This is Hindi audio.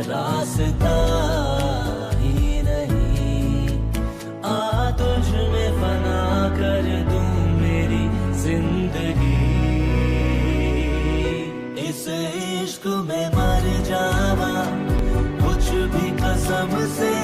रास्ता ही नहीं। आ तुझ में फना कर दूं मेरी जिंदगी, इस इश्क में मर जावा कुछ भी कसम से